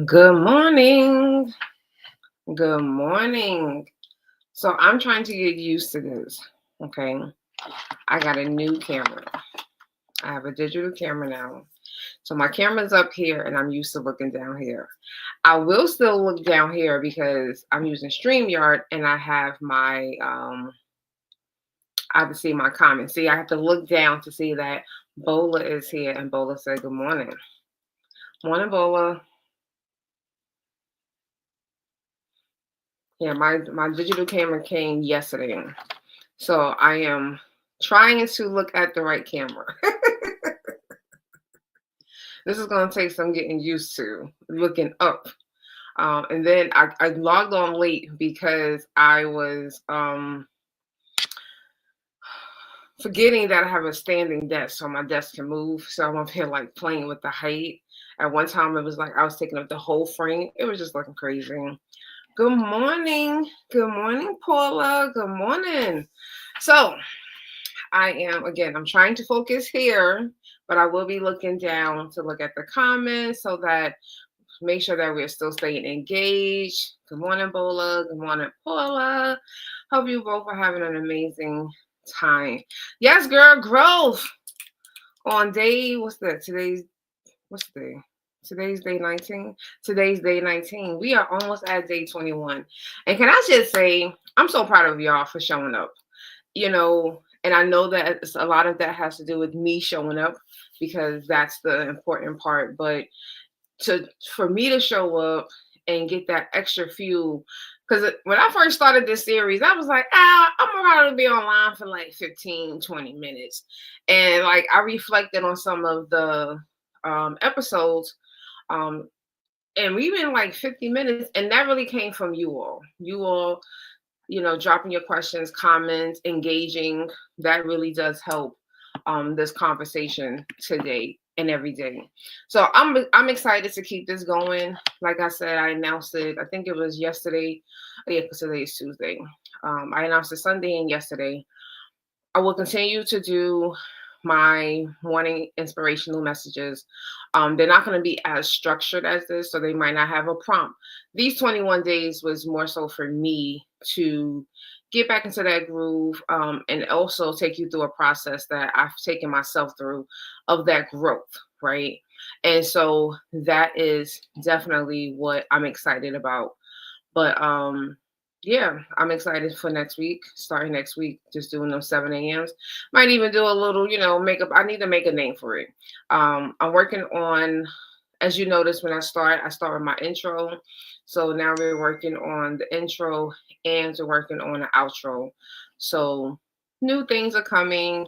Good morning. Good morning. So I'm trying to get used to this. Okay. I got a new camera. I have a digital camera now. So my camera's up here and I'm used to looking down here. I will still look down here because I'm using StreamYard and I have to see my comments. See, I have to look down to see that Bola is here and Bola said good morning. Morning, Bola. Yeah, my digital camera came yesterday. So I am trying to look at the right camera. This is going to take some getting used to looking up. And then I logged on late because I was forgetting that I have a standing desk so my desk can move. So I'm up here like playing with the height. At one time, it was like I was taking up the whole frame. It was just looking crazy. Good morning. Good morning, Paula. Good morning. So I'm trying to focus here, but I will be looking down to look at the comments so that make sure that we're still staying engaged. Good morning, Bola. Good morning, Paula. Hope you both are having an amazing time. Yes, girl, growth on day, what's the day? Today's day 19. Today's day 19. We are almost at day 21. And can I just say, I'm so proud of y'all for showing up. And I know that a lot of that has to do with me showing up because that's the important part. But for me to show up and get that extra fuel, because when I first started this series, I was like, I'm gonna probably be online for like 15, 20 minutes. And like I reflected on some of the episodes, um, and we've been like 50 minutes, and that really came from you all. You all dropping your questions, comments, engaging. That really does help this conversation today and every day. So I'm excited to keep this going. Like I said, I announced it. I think it was yesterday. Yeah, because today is Tuesday. I announced it Sunday and yesterday. I will continue to do my morning inspirational messages. They're not going to be as structured as this, so they might not have a prompt. These 21 days was more so for me to get back into that groove, and also take you through a process that I've taken myself through of that growth, right? And so that is definitely what I'm excited about. But yeah, I'm excited for next week. Starting next week, just doing those 7 a.m.s. Might even do a little, makeup. I need to make a name for it. I'm working on, as you notice when I start with my intro. So now we're working on the intro and we're working on the outro. So new things are coming.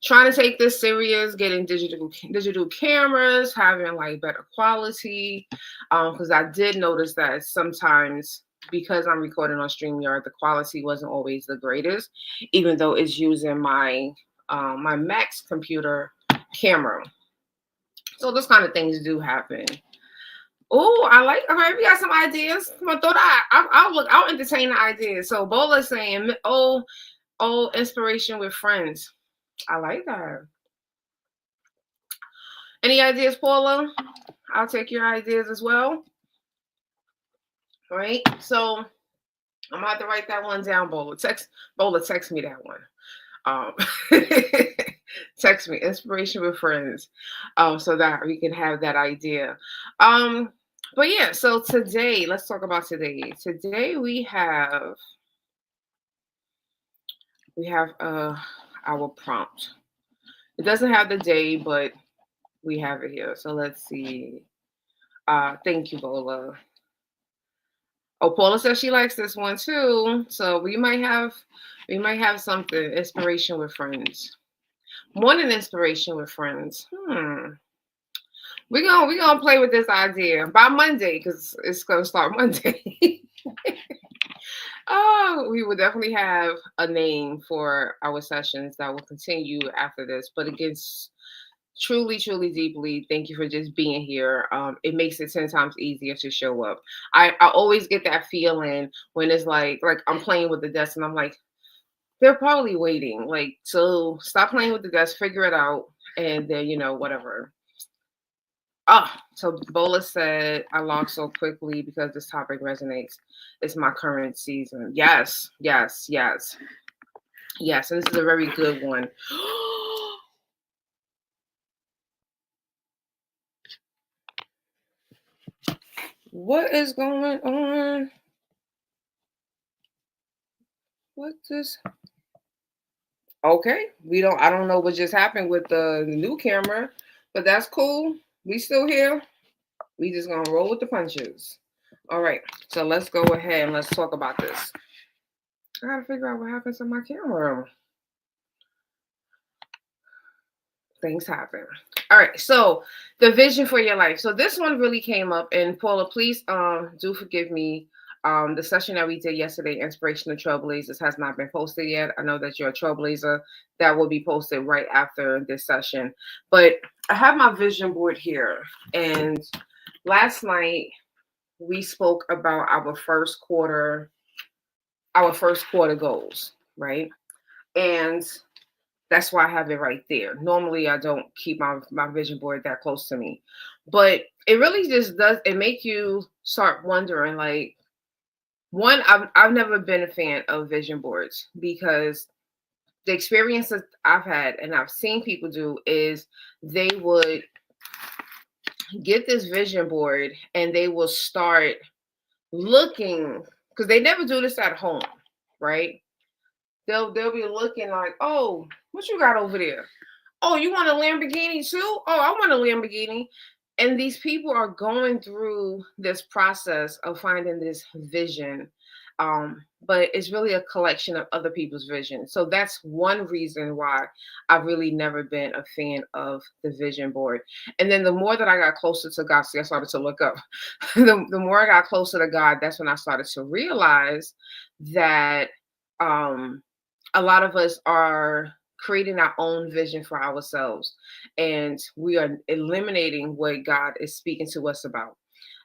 Trying to take this serious, getting digital cameras, having like better quality. Because I did notice that sometimes because I'm recording on StreamYard, the quality wasn't always the greatest, even though it's using my my Mac's computer camera. So those kind of things do happen. Oh, I like. Okay, we got some ideas. Come on, throw that. I'll entertain the ideas. So Bola's saying, oh, inspiration with friends. I like that. Any ideas, Paula? I'll take your ideas as well. All right. So I'm gonna have to write that one down, Bola. Text me that one. Um, text me inspiration with friends, so that we can have that idea. But yeah, so today, let's talk about today. Today we have our prompt. It doesn't have the day, but we have it here. So let's see. Thank you, Bola. Oh, Paula says she likes this one too. So we might have something. Inspiration with friends. Morning inspiration with friends. We're gonna play with this idea by Monday because it's gonna start Monday. Oh, we will definitely have a name for our sessions that will continue after this. But again, truly, truly, deeply, thank you for just being here. It makes it 10 times easier to show up. I always get that feeling when it's like I'm playing with the desk and I'm like, they're probably waiting. Like, so stop playing with the desk, figure it out, and then whatever. So Bola said, I lost so quickly because this topic resonates. It's my current season. Yes, yes, yes, yes. And this is a very good one. What is going on? What this? Okay, I don't know what just happened with the new camera, but that's cool. We still here. We just gonna roll with the punches. All right, so let's go ahead and let's talk about this. I gotta figure out what happened to my camera. Things happen. All right, so the vision for your life. So this one really came up, and Paula, please do forgive me. The session that we did yesterday, Inspirational Trailblazers, has not been posted yet. I know that you're a trailblazer. That will be posted right after this session. But I have my vision board here, and last night we spoke about our first quarter goals, right? And that's why I have it right there. Normally, I don't keep my vision board that close to me, but it really just does. It make you start wondering. Like, one, I've never been a fan of vision boards because the experiences I've had and I've seen people do is they would get this vision board and they will start looking, because they never do this at home, right? They'll be looking like, oh, what you got over there? Oh, you want a Lamborghini too? Oh, I want a Lamborghini. And these people are going through this process of finding this vision. But it's really a collection of other people's vision. So that's one reason why I've really never been a fan of the vision board. And then the more that I got closer to God, see, I started to look up. The more I got closer to God, that's when I started to realize that um, a lot of us are creating our own vision for ourselves, and we are eliminating what God is speaking to us about.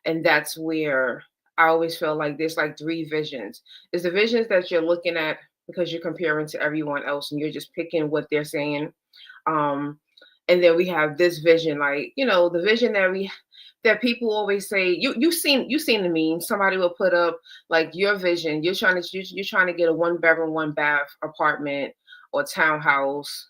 And that's where I always feel like there's like three visions. There's the visions that you're looking at because you're comparing to everyone else and you're just picking what they're saying. um and then we have this vision, like, the vision that people always say, you seen the meme. Somebody will put up like your vision. You're trying to get a 1 bedroom 1 bath apartment or townhouse,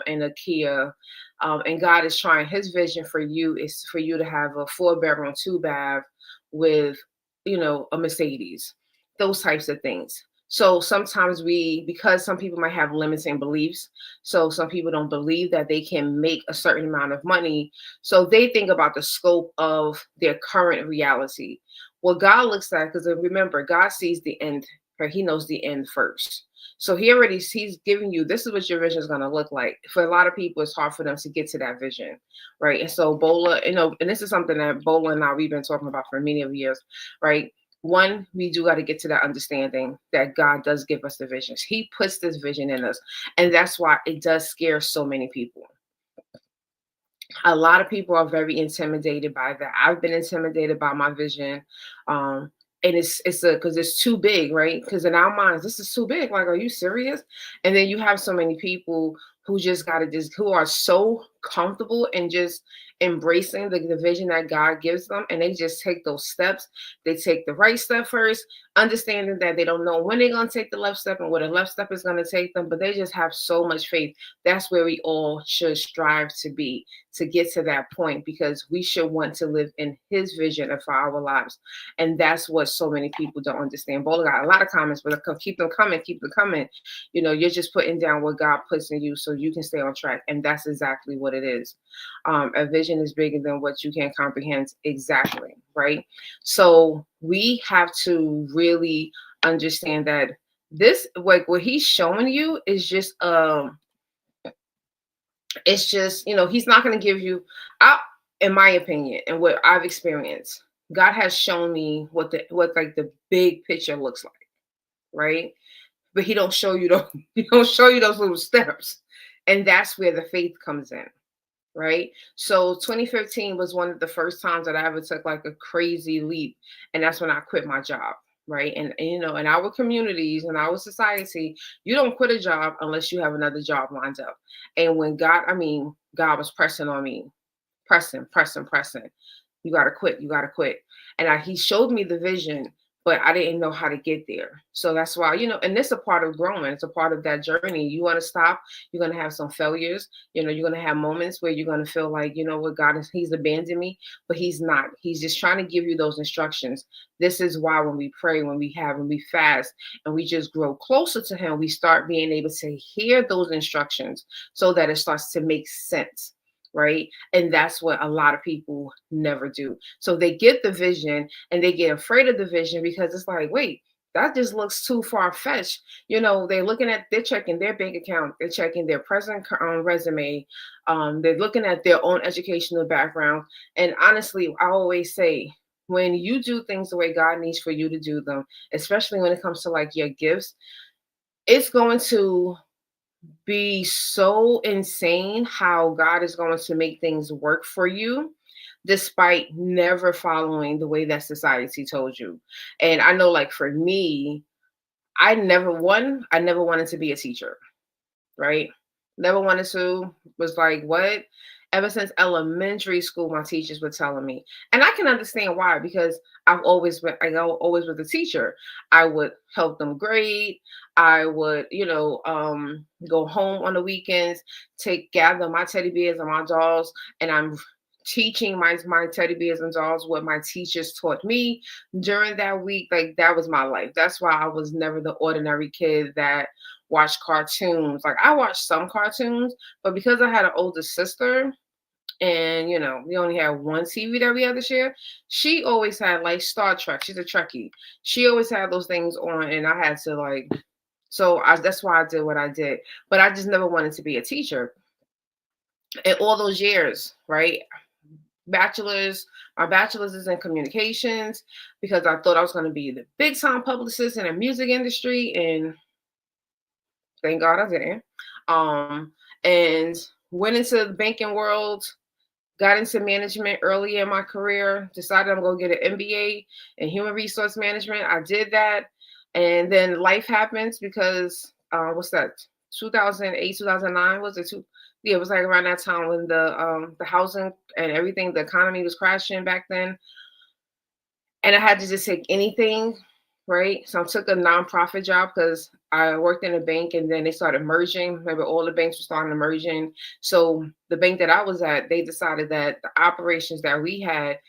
in a Kia, and God is trying, his vision for you is for you to have a 4 bedroom 2 bath with, a Mercedes, those types of things. So sometimes because some people might have limiting beliefs, so some people don't believe that they can make a certain amount of money. So they think about the scope of their current reality. What God looks at, because remember, God sees the end, or he knows the end first. So he's giving you, this is what your vision is going to look like. For a lot of people, it's hard for them to get to that vision, right? And so Bola, and this is something that Bola and I, we've been talking about for many of years, right? One, we do got to get to that understanding that God does give us the visions. He puts this vision in us. And that's why it does scare so many people. A lot of people are very intimidated by that. I've been intimidated by my vision. Um, and it's because it's too big, right? Because in our minds, this is too big. Like, are you serious? And then you have so many people who just who are so comfortable and just embracing the vision that God gives them. And they just take those steps. They take the right step first, understanding that they don't know when they're going to take the left step and where the left step is going to take them. But they just have so much faith. That's where we all should strive to be, to get to that point, because we should want to live in his vision for our lives. And that's what so many people don't understand. Bola got a lot of comments, but keep them coming, keep them coming. You're just putting down what God puts in you so you can stay on track. And that's exactly what it is. A vision is bigger than what you can comprehend. Exactly, right? So we have to really understand that this, like, what he's showing you is just it's just, he's not going to give you, in my opinion and what I've experienced, God has shown me what like the big picture looks like, right? But he don't show you those he don't show you those little steps. And that's where the faith comes in, right? So 2015 was one of the first times that I ever took like a crazy leap, and that's when I quit my job, right? And in our communities, in our society, you don't quit a job unless you have another job lined up. And when God was pressing on me, pressing. You gotta quit. You gotta quit. And he showed me the vision, but I didn't know how to get there. So that's why, and this is a part of growing. It's a part of that journey. You want to stop, you're gonna have some failures. You're gonna have moments where you're gonna feel like, what, he's abandoned me, but he's not. He's just trying to give you those instructions. This is why when we pray, when we fast, and we just grow closer to him, we start being able to hear those instructions so that it starts to make sense. Right. And that's what a lot of people never do. So they get the vision and they get afraid of the vision because it's like, wait, that just looks too far fetched. They're checking their bank account, they're checking their present resume, they're looking at their own educational background. And honestly, I always say, when you do things the way God needs for you to do them, especially when it comes to like your gifts, it's going to be so insane how God is going to make things work for you despite never following the way that society told you. And I know, like, for me, I never wanted to be a teacher, right? Never wanted to, was like, what? Ever since elementary school, my teachers were telling me. And I can understand why, because I always was a teacher. I would help them grade. I would, go home on the weekends, gather my teddy bears and my dolls, and I'm teaching my teddy bears and dolls what my teachers taught me during that week. Like, that was my life. That's why I was never the ordinary kid that watched cartoons. Like, I watched some cartoons, but because I had an older sister and we only had one TV that we had to share, she always had like Star Trek. She's a Trekkie. She always had those things on, and I had to like. That's why I did what I did. But I just never wanted to be a teacher. In all those years, right? My bachelor's is in communications because I thought I was going to be the big time publicist in the music industry, and thank God I didn't. And went into the banking world, got into management early in my career, decided I'm going to get an MBA in human resource management. I did that. And then life happens because, what's that? 2008, 2009, was it two? Yeah, it was like around that time when the housing and everything, the economy was crashing back then. And I had to just take anything, right? So I took a nonprofit job because I worked in a bank, and then they started merging. Remember, all the banks were starting to merging. So the bank that I was at, they decided that the operations that we had,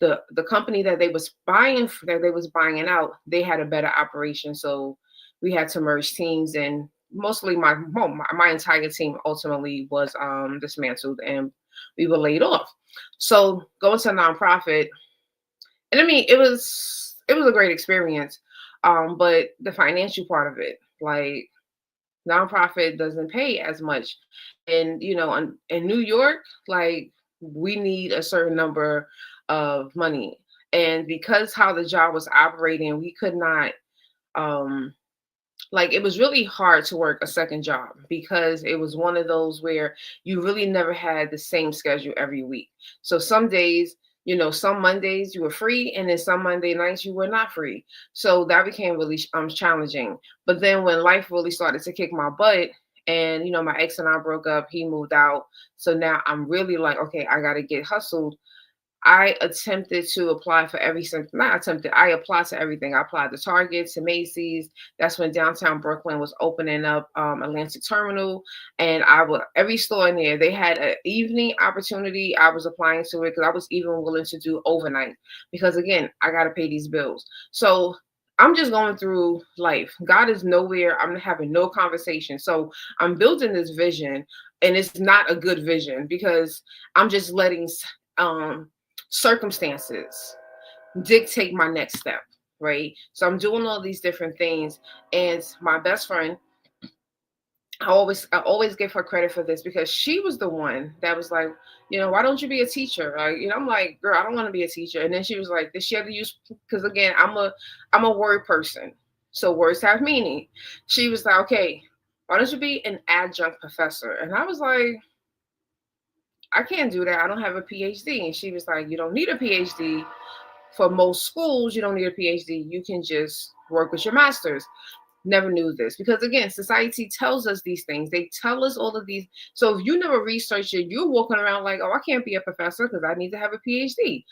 the company that they was buying out, they had a better operation. So we had to merge teams, and mostly my entire team ultimately was dismantled, and we were laid off. So going to a nonprofit, and I mean, it was a great experience. But the financial part of it, like, nonprofit doesn't pay as much. And in New York, like, we need a certain number of money. And because how the job was operating, we could not like, it was really hard to work a second job because it was one of those where you really never had the same schedule every week. So some days, some Mondays you were free, and then some Monday nights you were not free. So that became really challenging. But then when life really started to kick my butt, and my ex and I broke up, he moved out. So now I'm really like, okay, I got to get hustled. I attempted to apply for I applied to everything. I applied to Target, to Macy's. That's when downtown Brooklyn was opening up Atlantic Terminal. And every store in there, they had an evening opportunity. I was applying to it because I was even willing to do overnight because, again, I got to pay these bills. So I'm just going through life. God is nowhere. I'm having no conversation. So I'm building this vision, and it's not a good vision because I'm just letting circumstances dictate my next step, right? So I'm doing all these different things, and my best friend, I always give her credit for this because she was the one that was like, why don't you be a teacher? Like, I'm like, girl, I don't want to be a teacher. And then she was like, did she ever use? Because again, I'm a word person, so words have meaning. She was like, okay, why don't you be an adjunct professor? And I was like, I can't do that. I don't have a PhD. And she was like, you don't need a PhD. For most schools, you don't need a PhD. You can just work with your master's. never knew this, because again, society tells us these things. They tell us all of these. So if you never research it, you're walking around like, oh, I can't be a professor because I need to have a PhD.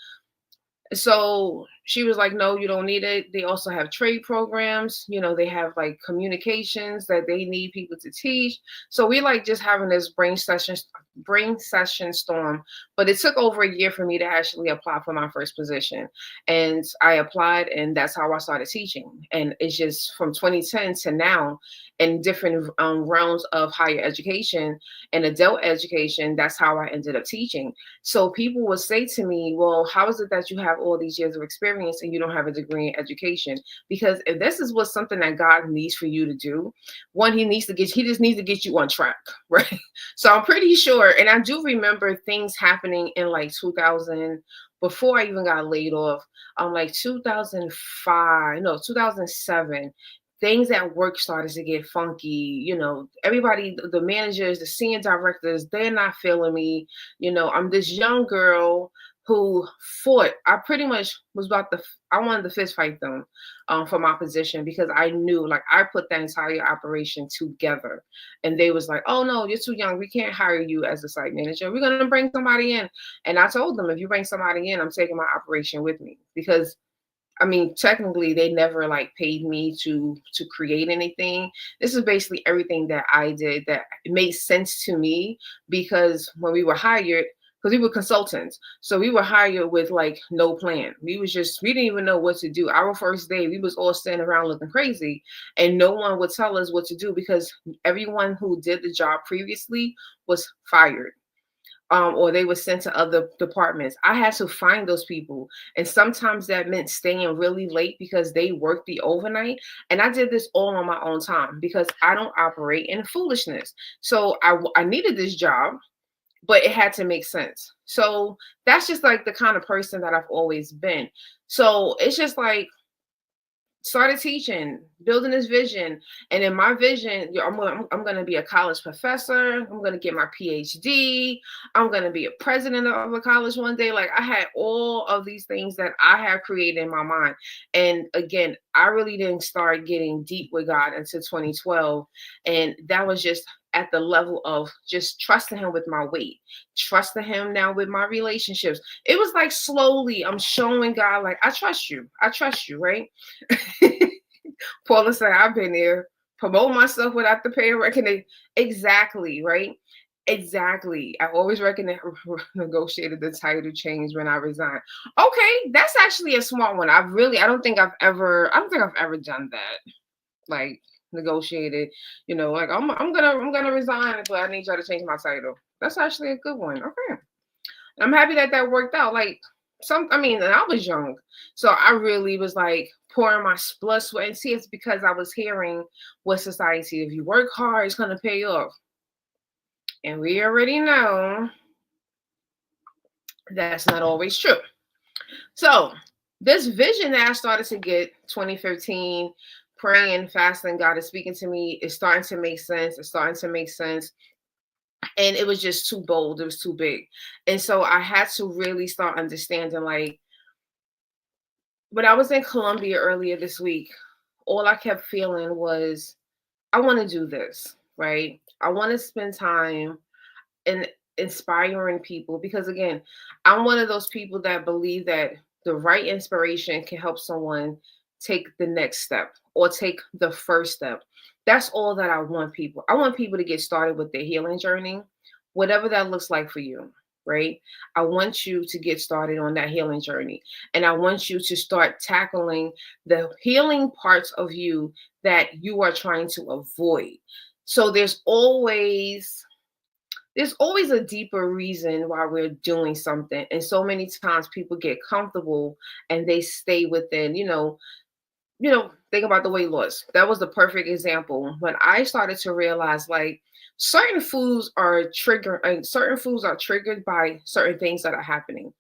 So she was like, no, you don't need it. They also have trade programs. They have like communications that they need people to teach. So we like just having this brain session storm. But it took over a year for me to actually apply for my first position. And I applied, and that's how I started teaching. And it's just from 2010 to now, in different realms of higher education and adult education. That's how I ended up teaching. So people will say to me, well, how is it that you have all these years of experience and you don't have a degree in education? Because if this is what something that God needs for you to do, one, he just needs to get you on track, right? So I'm pretty sure, and I do remember things happening in like 2000, before I even got laid off, like 2005, no, 2007, things at work started to get funky. Everybody, the managers, the senior directors, they're not feeling me. I'm this young girl who fought. I pretty much was I wanted to fist fight them for my position, because I knew, like, I put that entire operation together. And they was like, oh no, you're too young. We can't hire you as a site manager. We're going to bring somebody in. And I told them, if you bring somebody in, I'm taking my operation with me, because technically they never like paid me to create anything. This is basically everything that I did that made sense to me, because when we were hired, because we were consultants, so we were hired with like no plan. We didn't even know what to do. Our first day, we was all standing around looking crazy, and no one would tell us what to do, because everyone who did the job previously was fired. Or they were sent to other departments. I had to find those people. And sometimes that meant staying really late because they worked the overnight. And I did this all on my own time, because I don't operate in foolishness. So I needed this job, but it had to make sense. So that's just like the kind of person that I've always been. So it's just like, started teaching, building this vision. And in my vision, I'm going to be a college professor. I'm going to get my PhD. I'm going to be a president of a college one day. Like, I had all of these things that I had created in my mind. And again, I really didn't start getting deep with God until 2012. And that was just at the level of just trusting him with my weight, trusting him now with my relationships. It was like slowly I'm showing God, like, I trust you, right? Paula said, I've been there, promote myself without the pay reckoning. Exactly, right? Exactly. I always negotiated the title change when I resigned. Okay, that's actually a smart one. I don't think I've ever done that. Like, negotiated, like, I'm gonna resign, but I need y'all to change my title. That's actually a good one. Okay. I'm happy that worked out. Like, and I was young. So I really was like pouring my blood, sweat, and tears, because I was hearing what society, if you work hard, it's gonna pay off. And we already know that's not always true. So this vision that I started to get 2015, praying, fasting, God is speaking to me, is starting to make sense. It's starting to make sense. And it was just too bold. It was too big. And so I had to really start understanding, like, when I was in Colombia earlier this week, all I kept feeling was, I want to do this, right? I want to spend time in inspiring people, because again, I'm one of those people that believe that the right inspiration can help someone take the next step or take the first step. That's all that I want people. I want people to get started with their healing journey, whatever that looks like for you, right? I want you to get started on that healing journey. And I want you to start tackling the healing parts of you that you are trying to avoid. So there's always a deeper reason why we're doing something. And so many times people get comfortable and they stay within, think about the weight loss. That was the perfect example. When I started to realize, like, certain foods are triggered by certain things that are happening.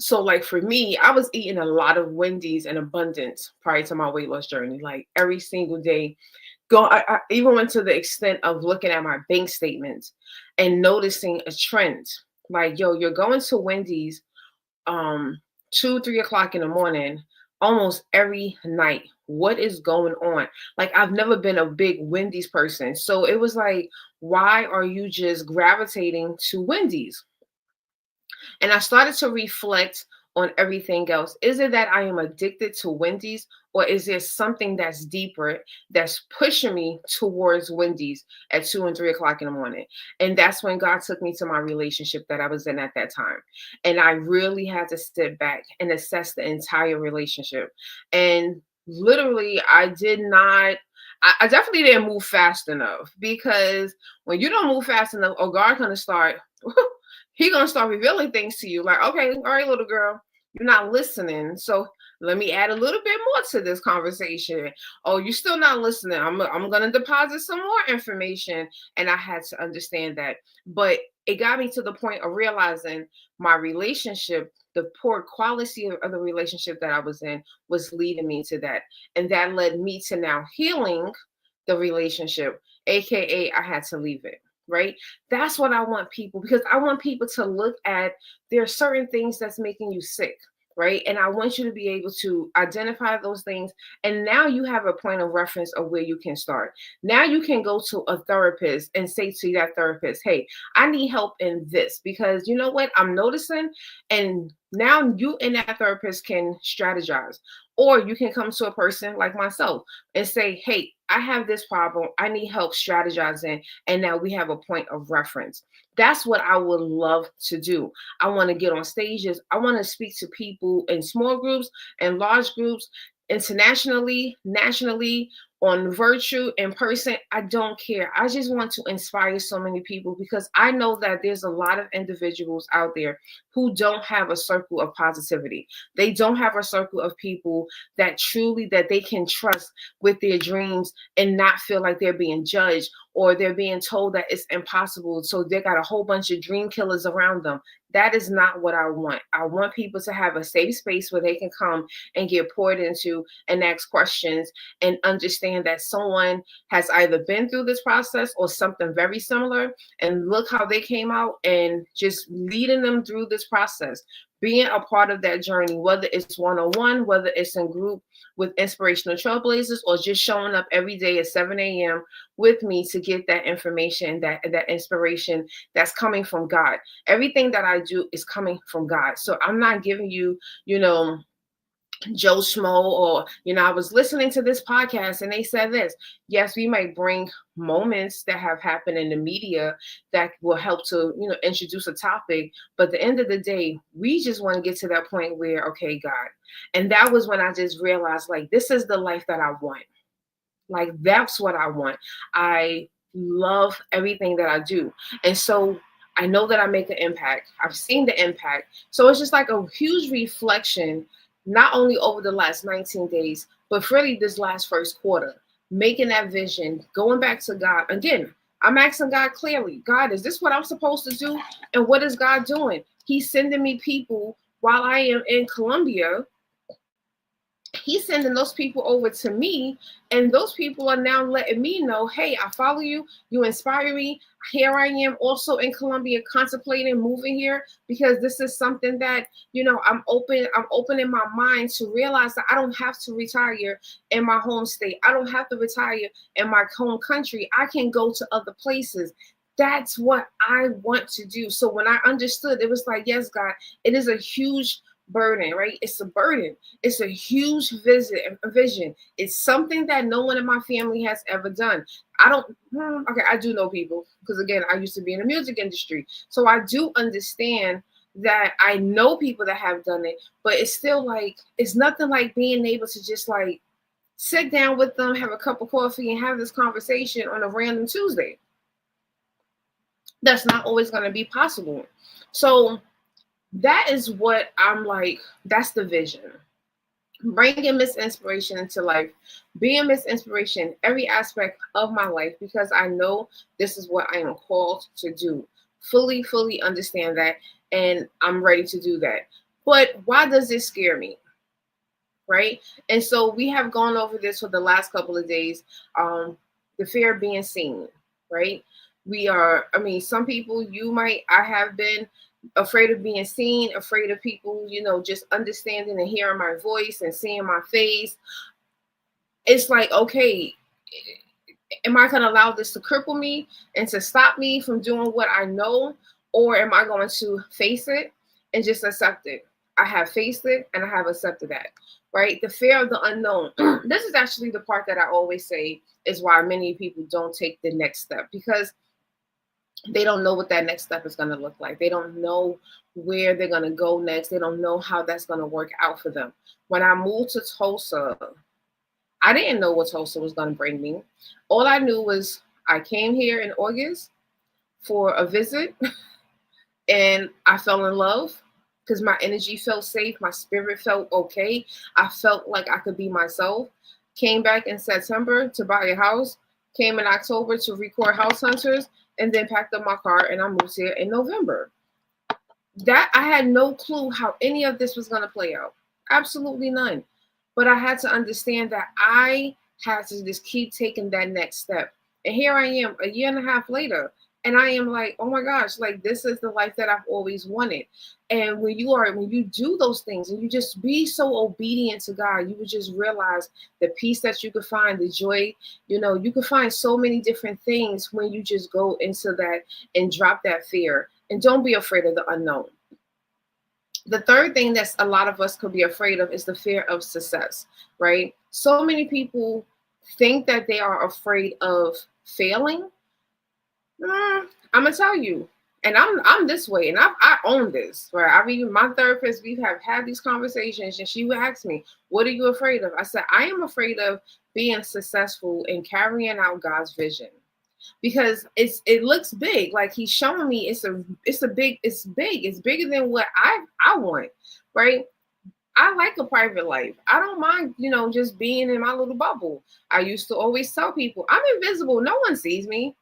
So like for me, I was eating a lot of Wendy's in abundance prior to my weight loss journey, like every single day. I even went to the extent of looking at my bank statements and noticing a trend. Like, yo, you're going to Wendy's 2, 3 o'clock in the morning almost every night. what is going on? Like, I've never been a big Wendy's person. So it was like, why are you just gravitating to Wendy's? And I started to reflect on everything else. Is it that I am addicted to Wendy's, or is there something that's deeper that's pushing me towards Wendy's at 2 and 3 o'clock in the morning? And that's when God took me to my relationship that I was in at that time. And I really had to sit back and assess the entire relationship. And literally, I did not. I definitely didn't move fast enough, because when you don't move fast enough, oh, God gonna start he gonna start revealing things to you like, okay, all right, little girl, you're not listening, so let me add a little bit more to this conversation. Oh, you're still not listening. I'm gonna deposit some more information. And I had to understand that. But it got me to the point of realizing my relationship, the poor quality of the relationship that I was in, was leading me to that. And that led me to now healing the relationship, aka I had to leave it. Right? That's what I want people, because I want people to look at, there are certain things that's making you sick, right? And I want you to be able to identify those things. And now you have a point of reference of where you can start. Now you can go to a therapist and say to that therapist, hey, I need help in this, because you know what I'm noticing. And now you and that therapist can strategize. Or you can come to a person like myself and say, hey, I have this problem. I need help strategizing. And now we have a point of reference. That's what I would love to do. I want to get on stages. I want to speak to people in small groups and large groups, internationally, nationally, on virtue, in person. I don't care. I just want to inspire so many people, because I know that there's a lot of individuals out there who don't have a circle of positivity. They don't have a circle of people that truly, that they can trust with their dreams and not feel like they're being judged, or they're being told that it's impossible. So they got a whole bunch of dream killers around them. That is not what I want. I want people to have a safe space where they can come and get poured into and ask questions and understand that someone has either been through this process or something very similar, and look how they came out, and just leading them through this process, being a part of that journey, whether it's one-on-one, whether it's in group with inspirational trailblazers, or just showing up every day at 7 a.m. with me to get that information, that inspiration that's coming from God. Everything that I do is coming from God. So I'm not giving you, Joe Schmo, or, I was listening to this podcast and they said this. Yes, we might bring moments that have happened in the media that will help to, introduce a topic. But at the end of the day, we just want to get to that point where, okay, God. And that was when I just realized, like, this is the life that I want. Like, that's what I want. I love everything that I do. And so I know that I make an impact. I've seen the impact. So it's just like a huge reflection, not only over the last 19 days, but really this last first quarter, making that vision, going back to God. Again, I'm asking God clearly, God, is this what I'm supposed to do? And what is God doing? He's sending me people while I am in Colombia. He's sending those people over to me, and those people are now letting me know, hey, I follow you, you inspire me. Here I am also in Colombia contemplating moving here, because this is something that, I'm opening my mind to realize that I don't have to retire in my home state. I don't have to retire in my home country. I can go to other places. That's what I want to do. So when I understood, it was like, yes, God, it is a huge burden, right? It's a burden. It's a huge vision. It's something that no one in my family has ever done. I do know people, because again, I used to be in the music industry. So I do understand that I know people that have done it, but it's still like, it's nothing like being able to just like sit down with them, have a cup of coffee, and have this conversation on a random Tuesday. That's not always going to be possible. So that is what I'm like, that's the vision. Bringing Miss Inspiration into life, being Miss Inspiration every aspect of my life, because I know this is what I am called to do. Fully understand that, and I'm ready to do that. But why does this scare me? Right? And so we have gone over this for the last couple of days. The fear of being seen, right? Some people, I have been afraid of being seen, afraid of people, just understanding and hearing my voice and seeing my face. it's like, okay, am I going to allow this to cripple me and to stop me from doing what I know? Or am I going to face it and just accept it? I have faced it and I have accepted that, right? The fear of the unknown. This is actually the part that I always say is why many people don't take the next step, because they don't know what that next step is going to look like. They don't know where they're going to go next. They don't know how that's going to work out for them. When I moved to Tulsa, I didn't know what Tulsa was going to bring me. All I knew was I came here in August for a visit and I fell in love because my energy felt safe. My spirit felt okay. I felt like I could be myself. Came back in September to buy a house. Came in October to record House Hunters, and then packed up my car and I moved here in November. That I had no clue how any of this was going to play out. Absolutely none. But I had to understand that I had to just keep taking that next step. And here I am a year and a half later. And I am like, oh my gosh, like this is the life that I've always wanted. And when you do those things and you just be so obedient to God, you would just realize the peace that you could find, the joy, you could find so many different things when you just go into that and drop that fear. And don't be afraid of the unknown. The third thing that a lot of us could be afraid of is the fear of success, right? So many people think that they are afraid of failing. I'm gonna tell you, and I'm this way, and I own this. Right? I mean, my therapist, we have had these conversations, and she would ask me, "What are you afraid of?" I said, "I am afraid of being successful and carrying out God's vision." Because it looks big, like he's showing me it's big, it's bigger than what I want, right? I like a private life. I don't mind, just being in my little bubble. I used to always tell people I'm invisible, no one sees me.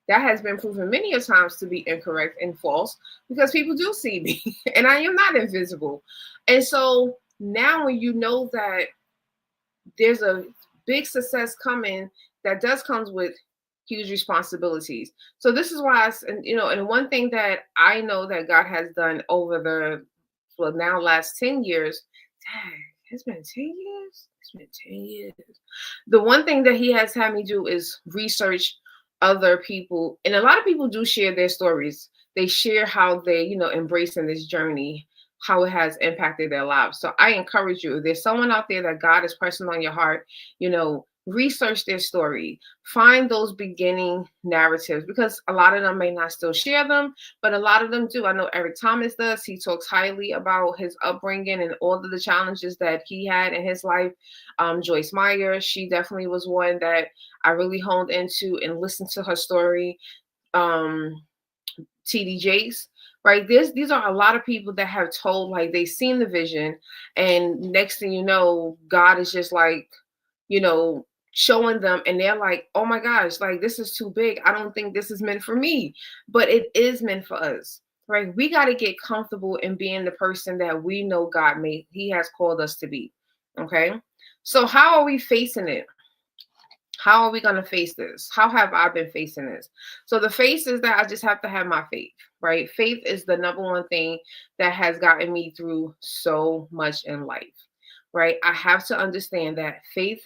That has been proven many a times to be incorrect and false, because people do see me and I am not invisible. And so now when you know that there's a big success coming, that does comes with huge responsibilities. So this is why, and one thing that I know that God has done over the now last 10 years, dang, it's been 10 years. It's been 10 years. The one thing that he has had me do is research other people. And a lot of people do share their stories. They share how they, embracing this journey, how it has impacted their lives. So I encourage you, if there's someone out there that God is pressing on your heart, research their story, find those beginning narratives, because a lot of them may not still share them, but a lot of them do. I know Eric Thomas does. He talks highly about his upbringing and all of the challenges that he had in his life. Joyce Meyer, she definitely was one that I really honed into and listened to her story. TD Jakes, right? These are a lot of people that have told, like, they've seen the vision, and next thing you know, God is just like, showing them, and they're like, oh my gosh, like this is too big. I don't think this is meant for me, but it is meant for us, right? We got to get comfortable in being the person that we know He has called us to be. Okay. So how are we facing it? How are we going to face this? How have I been facing this? So the face is that I just have to have my faith, right? Faith is the number one thing that has gotten me through so much in life, right? I have to understand that faith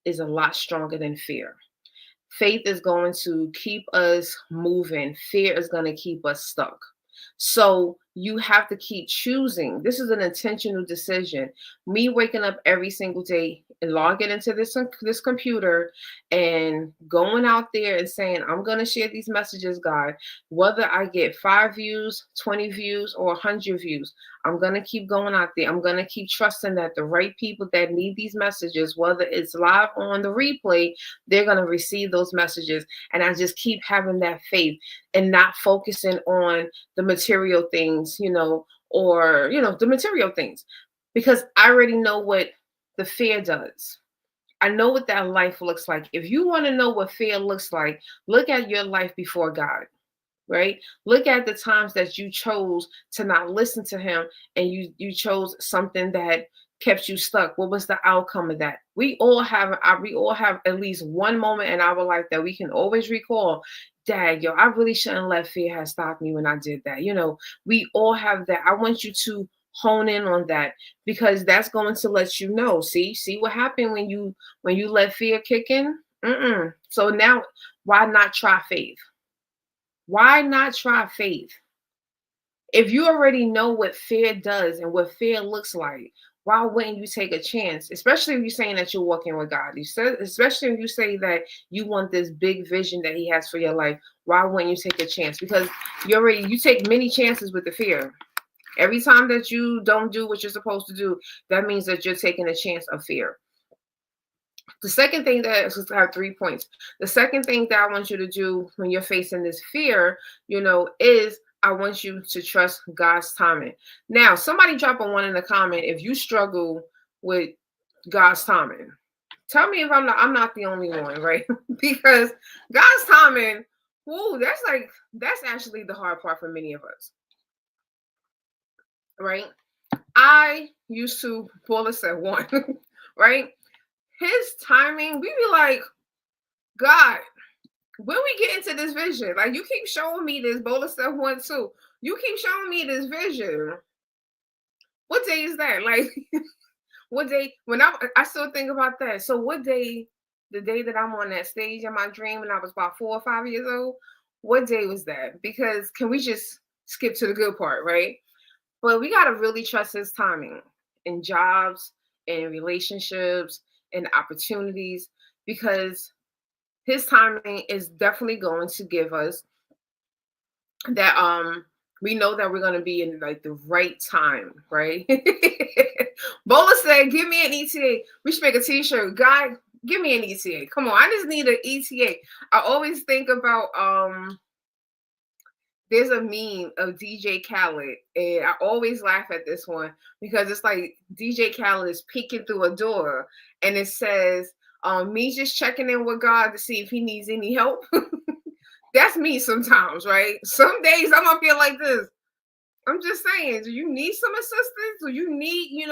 is a lot stronger than fear. Faith is going to keep us moving. Fear is going to keep us stuck. So you have to keep choosing. This is an intentional decision. Me waking up every single day and logging into this computer and going out there and saying, I'm going to share these messages, God, whether I get 5 views, 20 views, or 100 views. I'm going to keep going out there. I'm going to keep trusting that the right people that need these messages, whether it's live or on the replay, they're going to receive those messages. And I just keep having that faith and not focusing on the material things, or, the material things, because I already know what the fear does. I know what that life looks like. If you want to know what fear looks like, look at your life before God, right? Look at the times that you chose to not listen to him, and you chose something that kept you stuck. What was the outcome of that? We all have at least one moment in our life that we can always recall. Dad, I really shouldn't let fear have stopped me when I did that. We all have that. I want you to hone in on that, because that's going to let you know. See what happened when you let fear kick in. So now, why not try faith? Why not try faith? If you already know what fear does and what fear looks like, why wouldn't you take a chance? Especially if you're saying that you're walking with God. You said, especially if you say that you want this big vision that He has for your life. Why wouldn't you take a chance? Because you take many chances with the fear. Every time that you don't do what you're supposed to do, that means that you're taking a chance of fear. The second thing that I have 3 points. The second thing that I want you to do when you're facing this fear, is I want you to trust God's timing. Now, somebody drop a 1 in the comment if you struggle with God's timing. Tell me if I'm not the only one, right? Because God's timing, that's actually the hard part for many of us, right? I used to, Paula said 1, right? His timing, we be like, God, when we get into this vision, like you keep showing me this, Bola said 1 too. You keep showing me this vision. What day is that? Like, what day? When I still think about that. So what day, the day that I'm on that stage in my dream and I was about 4 or 5 years old, what day was that? Because can we just skip to the good part, right? But we got to really trust His timing in jobs, in relationships, and opportunities, because His timing is definitely going to give us that we know that we're going to be in like the right time, right? Bola said, give me an ETA. We should make a t-shirt. God, give me an ETA. Come on, I just need an ETA. I always think about there's a meme of DJ Khaled, and I always laugh at this one because it's like DJ Khaled is peeking through a door and it says, me just checking in with God to see if He needs any help. That's me sometimes, right? Some days I'm gonna feel like this. I'm just saying, do you need some assistance? Do you need,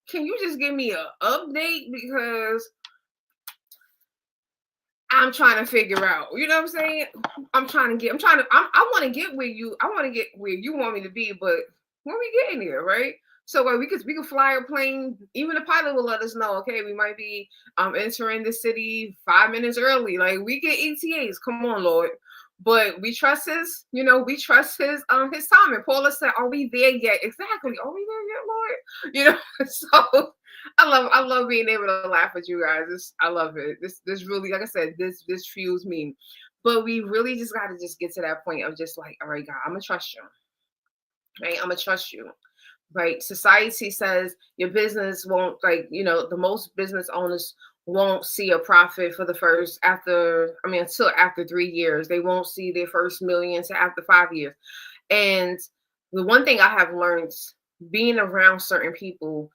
can you just give me an update? Because I'm trying to figure out, you know what I'm saying? I want to get where you want me to be, but when we getting there, right? So we could fly a plane. Even the pilot will let us know, okay, we might be entering the city 5 minutes early. Like we get ETAs. Come on, Lord. But we trust his his time. And Paula said, are we there yet? Exactly. Are we there yet, Lord? So I love being able to laugh at you guys. I love it. This really, like I said, this fuels me. But we really just got to just get to that point of just like, all right, God, I'm gonna trust you. Right? I'm gonna trust you. Right? Society says your business won't, the most business owners won't see a profit for the until after 3 years. They won't see their first million until after 5 years. And the one thing I have learned being around certain people,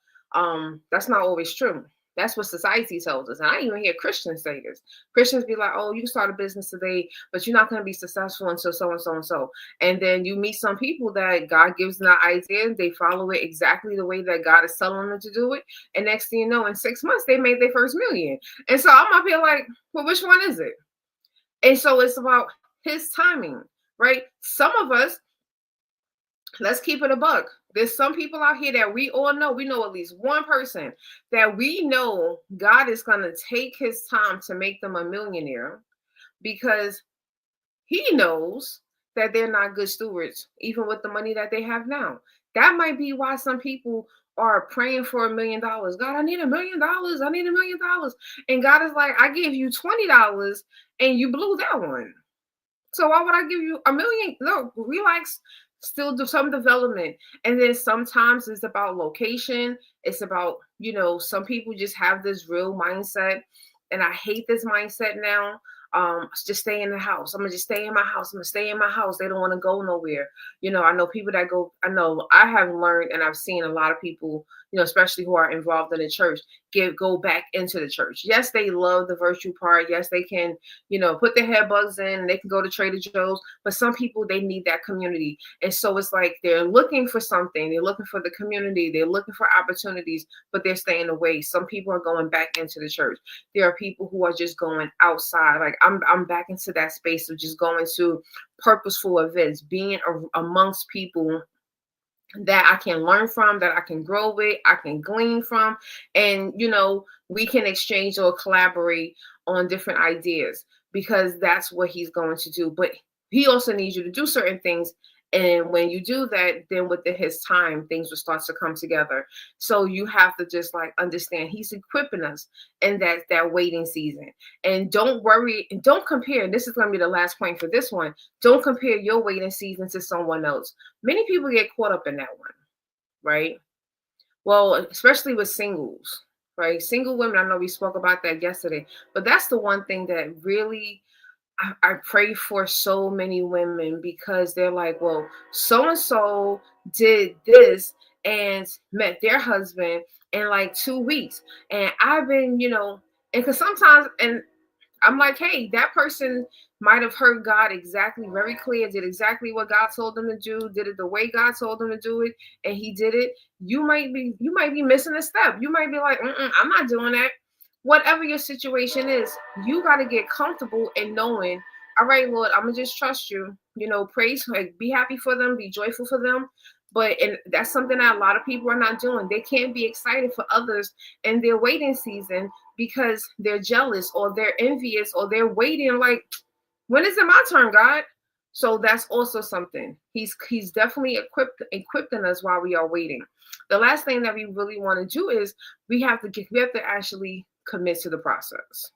that's not always true. That's what society tells us. And I even hear Christians say this. Christians be like, oh, you can start a business today, but you're not going to be successful until so and so and so. And then you meet some people that God gives them an idea. They follow it exactly the way that God is telling them to do it. And next thing you know, in 6 months, they made their first million. And so I'm up here like, well, which one is it? And so it's about His timing, right? Some of us, let's keep it a buck. There's some people out here that we all know. We know at least one person that we know God is going to take His time to make them a millionaire because He knows that they're not good stewards, even with the money that they have now. That might be why some people are praying for $1 million. God, I need $1 million. I need $1 million. And God is like, I gave you $20 and you blew that one. So why would I give you $1 million? No, relax. Still do some development. And then sometimes it's about location. It's about, some people just have this real mindset. And I hate this mindset now. Just stay in the house. I'm gonna just stay in my house. I'm gonna stay in my house. They don't want to go nowhere. I know people that go. I have learned and I've seen a lot of people, especially who are involved in the church, go back into the church. Yes, they love the virtue part. Yes, they can, put their hair bugs in. They can go to Trader Joe's. But some people, they need that community, and so it's like they're looking for something. They're looking for the community. They're looking for opportunities, but they're staying away. Some people are going back into the church. There are people who are just going outside. Like I'm back into that space of just going to purposeful events, being amongst people that I can learn from, that I can grow with, I can glean from, and we can exchange or collaborate on different ideas, because that's what he's going to do. But he also needs you to do certain things. And when you do that, then within his time, things will start to come together. So you have to just like understand he's equipping us in that waiting season. And don't worry, and don't compare. And this is going to be the last point for this one. Don't compare your waiting season to someone else. Many people get caught up in that one, right? Well, especially with singles, right? Single women, I know we spoke about that yesterday, but that's the one thing that really I pray for so many women, because they're like, well, so and so did this and met their husband in like 2 weeks. And I've been, and because sometimes, and I'm like, hey, that person might have heard God exactly, very clear, did exactly what God told them to do, did it the way God told them to do it, and he did it. You might be missing a step. You might be like, I'm not doing that. Whatever your situation is, you got to get comfortable in knowing, all right, Lord, I'm gonna just trust you. Praise, like, be happy for them, be joyful for them. And that's something that a lot of people are not doing. They can't be excited for others in their waiting season, because they're jealous or they're envious or they're waiting like, when is it my turn, God? So that's also something. He's definitely equipping us while we are waiting. The last thing that we really want to do is we have to actually commit to the process.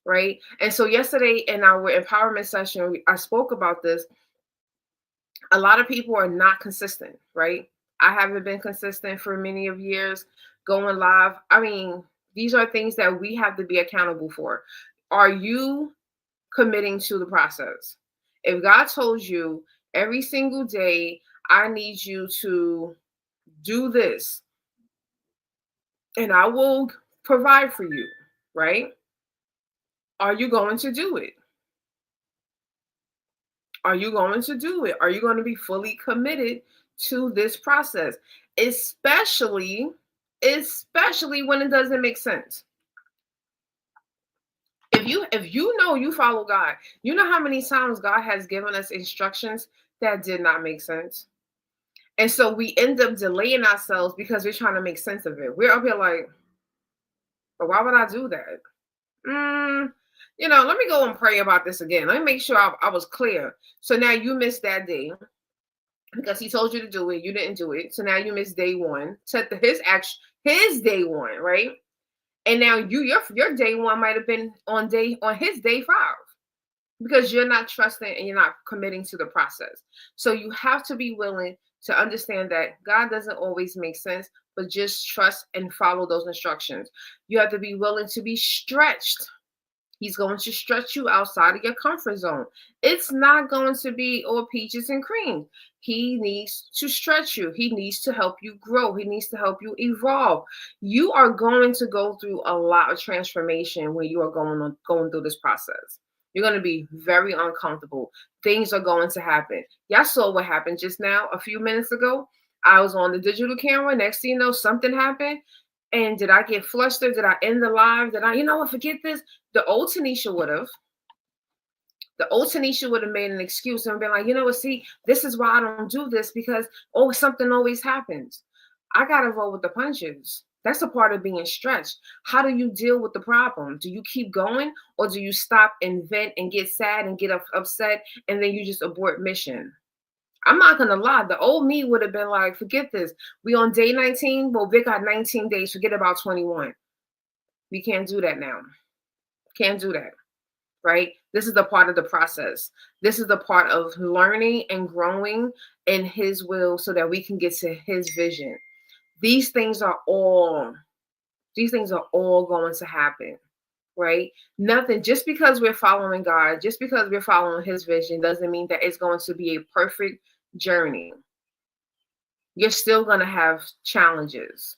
Right. And so yesterday in our empowerment session, I spoke about this. A lot of people are not consistent, right? I haven't been consistent for many of years going live. I mean, these are things that we have to be accountable for. Are you committing to the process? If God told you every single day, I need you to do this and I will provide for you, right? Are you going to do it? Are you going to do it? Are you going to be fully committed to this process? Especially, especially when it doesn't make sense. If you know you follow God, you know how many times God has given us instructions that did not make sense. And so we end up delaying ourselves because we're trying to make sense of it. We're up here like, but why would I do that? Let me go and pray about this again. Let me make sure I was clear. So now you missed that day because he told you to do it. You didn't do it. So now you missed day one. Set his day one, right? And now your day one might have been on his day 5, because you're not trusting and you're not committing to the process. So you have to be willing to understand that God doesn't always make sense, but just trust and follow those instructions. You have to be willing to be stretched. He's going to stretch you outside of your comfort zone. It's not going to be all peaches and cream. He needs to stretch you. He needs to help you grow. He needs to help you evolve. You are going to go through a lot of transformation when you are going through this process. You're going to be very uncomfortable. Things are going to happen. Y'all saw what happened just now, a few minutes ago. I was on the digital camera. Next thing you know, something happened. And did I get flustered? Did I end the live? Did I, forget this? The old Tanisha would have. The old Tanisha would have made an excuse and been like, see, this is why I don't do this, because something always happens. I got to roll with the punches. That's a part of being stretched. How do you deal with the problem? Do you keep going, or do you stop and vent and get sad and get upset and then you just abort mission? I'm not going to lie. The old me would have been like, forget this. We on day 19. Well, Vic got 19 days. Forget about 21. We can't do that now. Can't do that. Right? This is the part of the process. This is the part of learning and growing in his will so that we can get to his vision. These things are all going to happen. Right? Nothing, just because we're following God, just because we're following his vision, doesn't mean that it's going to be a perfect journey. You're still going to have challenges.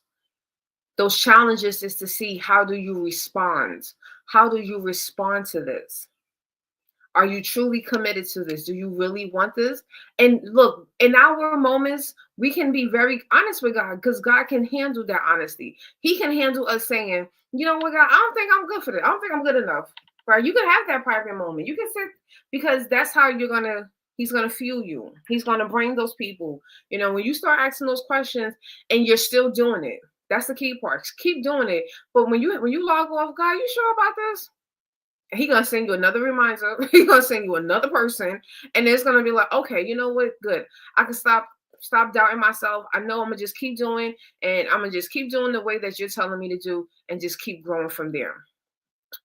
Those challenges is to see, how do you respond? How do you respond to this? Are you truly committed to this? Do you really want this? And look, in our moments, we can be very honest with God, because God can handle that honesty. He can handle us saying, you know what, God, I don't think I'm good for this. I don't think I'm good enough. Right? You can have that private moment. You can sit, because that's how He's going to fuel you. He's going to bring those people. When you start asking those questions and you're still doing it, that's the key part. Keep doing it. But when you log off, God, you sure about this? He gonna send you another reminder. He gonna send you another person, and it's gonna be like, okay, you know what? Good. I can stop doubting myself. I know I'm gonna just keep doing, and I'm gonna just keep doing the way that you're telling me to do, and just keep growing from there.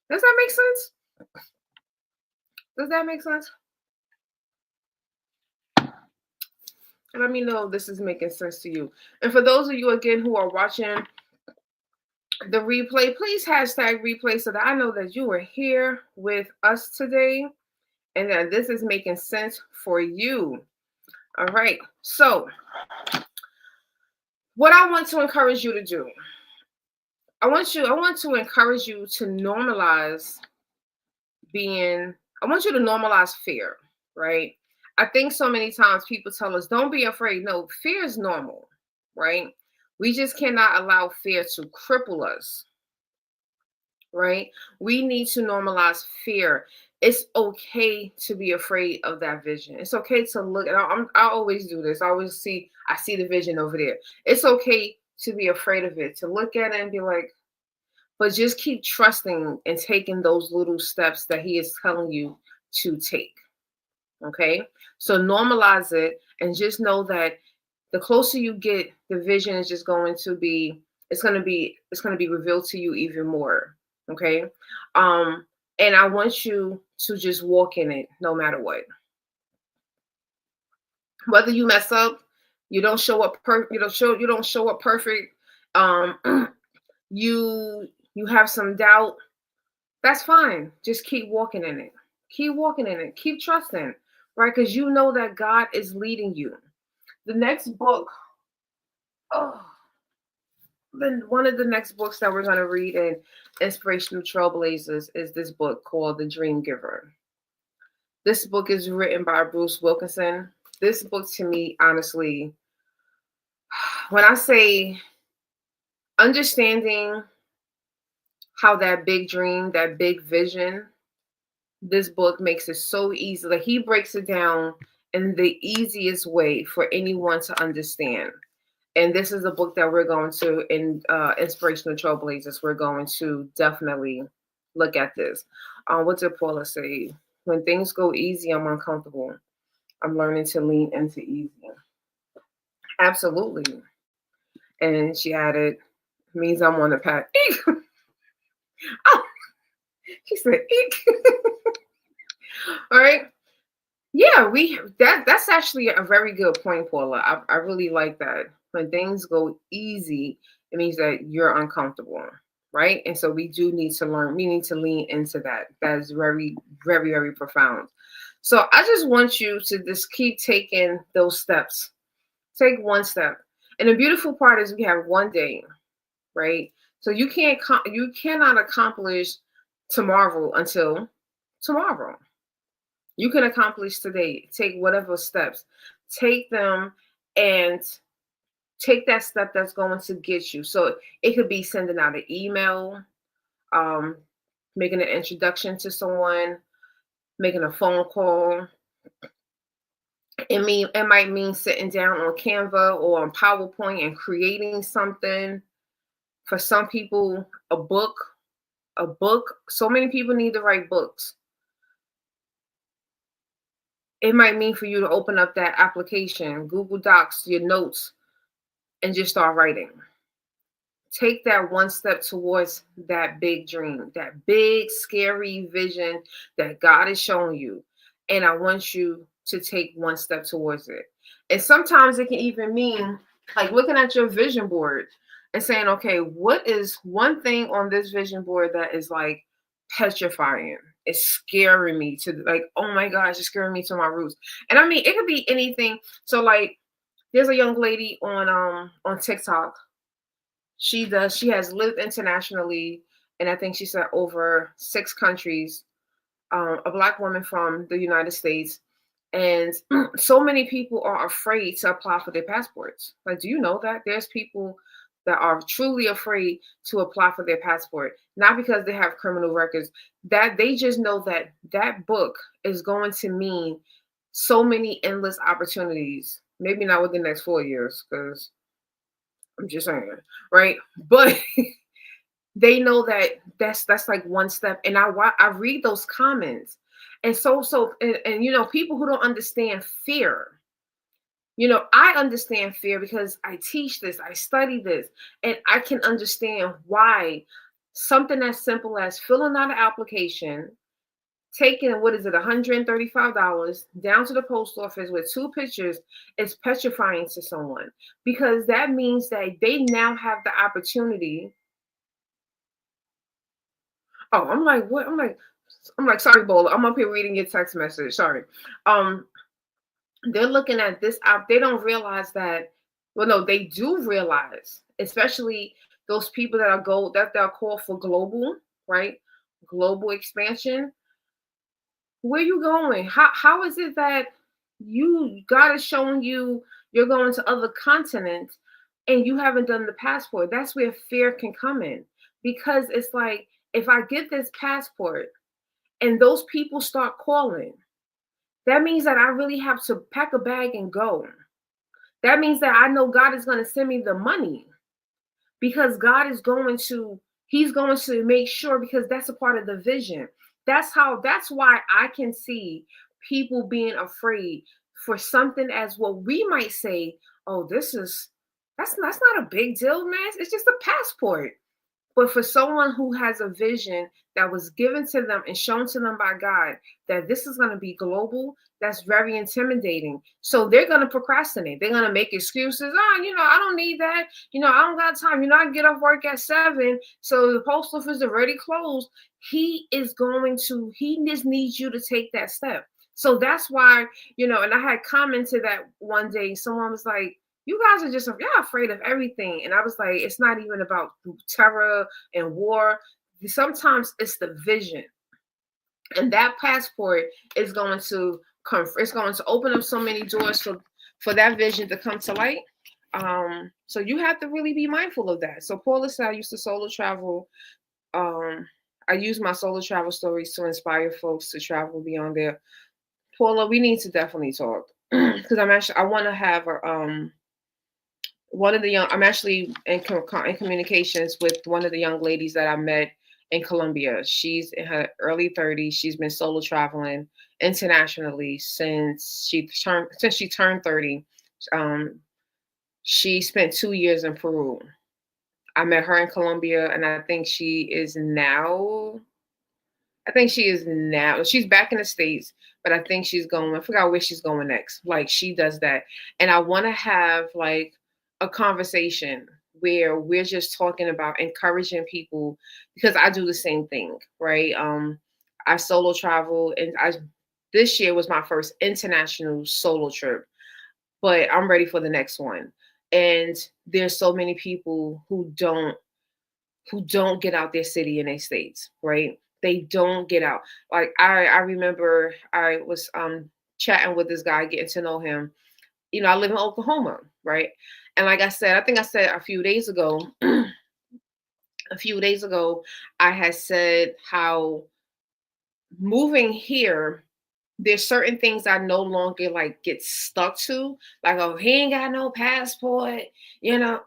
Does that make sense? Does that make sense? Let me know if this is making sense to you. And for those of you again who are watching the replay, please hashtag replay so that I know that you are here with us today and that this is making sense for you. All right. So, what I want to encourage you to do, I want to encourage you to normalize I want you to normalize fear, right? I think so many times people tell us, don't be afraid. No, fear is normal, right? We just cannot allow fear to cripple us, right? We need to normalize fear. It's okay to be afraid of that vision. It's okay to look, and I always do this. I see the vision over there. It's okay to be afraid of it, to look at it and be like, but just keep trusting and taking those little steps that he is telling you to take. Okay? So normalize it and just know that the closer you get, the vision is just going to be, it's going to be revealed to you even more. Okay? And I want you to just walk in it no matter what. Whether you mess up, you don't show up you don't show up perfect. You have some doubt. That's fine. Just keep walking in it. Keep walking in it. Keep trusting, right? Because you know that God is leading you. The next book, then one of the next books that we're going to read in Inspirational Trailblazers is this book called The Dream Giver. This book is written by Bruce Wilkinson. This book to me, honestly, when I say understanding how that big dream, that big vision, this book makes it so easy. Like he breaks it down in the easiest way for anyone to understand. And this is a book that we're going to, in Inspirational Trailblazers, we're going to definitely look at this. What did Paula say? When things go easy, I'm uncomfortable. I'm learning to lean into easy. Absolutely. And she added, means I'm on the path. Oh, she said, eek. All right. Yeah, that's actually a very good point, Paula. I really like that. When things go easy, it means that you're uncomfortable, right? And so we do need to learn. We need to lean into that. That is very, very, very profound. So I just want you to just keep taking those steps. Take one step. And the beautiful part is we have one day, right? So you cannot accomplish tomorrow until tomorrow. You can accomplish today. Take whatever steps. Take them and take that step that's going to get you. So it could be sending out an email, making an introduction to someone, making a phone call. It might mean sitting down on Canva or on PowerPoint and creating something. For some people, a book. So many people need to write books. It might mean for you to open up that application, Google Docs, your notes, and just start writing. Take that one step towards that big dream, that big, scary vision that God is showing you. And I want you to take one step towards it. And sometimes it can even mean like looking at your vision board and saying, okay, what is one thing on this vision board that is like petrifying? It's scaring me to like, oh my gosh, it's scaring me to my roots. And I mean, it could be anything. So like, there's a young lady on TikTok. She has lived internationally, and I think she said over 6 countries. A Black woman from the United States, and so many people are afraid to apply for their passports. Like, do you know that there's people that are truly afraid to apply for their passport, not because they have criminal records, that they just know that that book is going to mean so many endless opportunities. Maybe not within the next 4 years, because I'm just saying, right? But they know that that's like one step. And I read those comments, and and people who don't understand fear. I understand fear because I teach this, I study this, and I can understand why something as simple as filling out an application, taking what is it, $135 down to the post office with two pictures is petrifying to someone, because that means that they now have the opportunity. Oh, I'm like, what? I'm like, sorry, Bola. I'm up here reading your text message. Sorry. Um, they're looking at this app. They don't realize that. Well, no, they do realize, especially those people that they're called for global, right? Global expansion. Where you going? How is it that God is showing you you're going to other continents and you haven't done the passport? That's where fear can come in, because it's like, if I get this passport and those people start calling, that means that I really have to pack a bag and go. That means that I know God is going to send me the money, because he's going to make sure, because that's a part of the vision. That's why I can see people being afraid for something as what we might say, oh, that's not a big deal, man. It's just a passport. But for someone who has a vision that was given to them and shown to them by God, that this is going to be global, that's very intimidating. So they're going to procrastinate. They're going to make excuses. I don't need that. I don't got time. I get off work at 7. So the post office is already closed. He just needs you to take that step. So that's why, and I had commented that one day. Someone was like, you guys are y'all afraid of everything. And I was like, it's not even about terror and war. Sometimes it's the vision. And that passport is going to it's going to open up so many doors for that vision to come to light. So you have to really be mindful of that. So Paula said, I used to solo travel. I use my solo travel stories to inspire folks to travel beyond there. Paula, we need to definitely talk, because I want to have one of the young. I'm actually in communications with one of the young ladies that I met in Colombia. She's in her early 30s. She's been solo traveling internationally since she turned 30. She spent 2 years in Peru. I met her in Colombia, and she's back in the States, but I think I forgot where she's going next. Like, she does that. And I want to have like a conversation where we're just talking about encouraging people, because I do the same thing, right? I solo travel, and this year was my first international solo trip, but I'm ready for the next one. And there's so many people who don't get out their city and their states, right? They don't get out. Like, I remember I was chatting with this guy, getting to know him. I live in Oklahoma, right? And like I said, I think I said a few days ago, I had said how moving here, there's certain things I no longer like get stuck to. Like, oh, he ain't got no passport, no,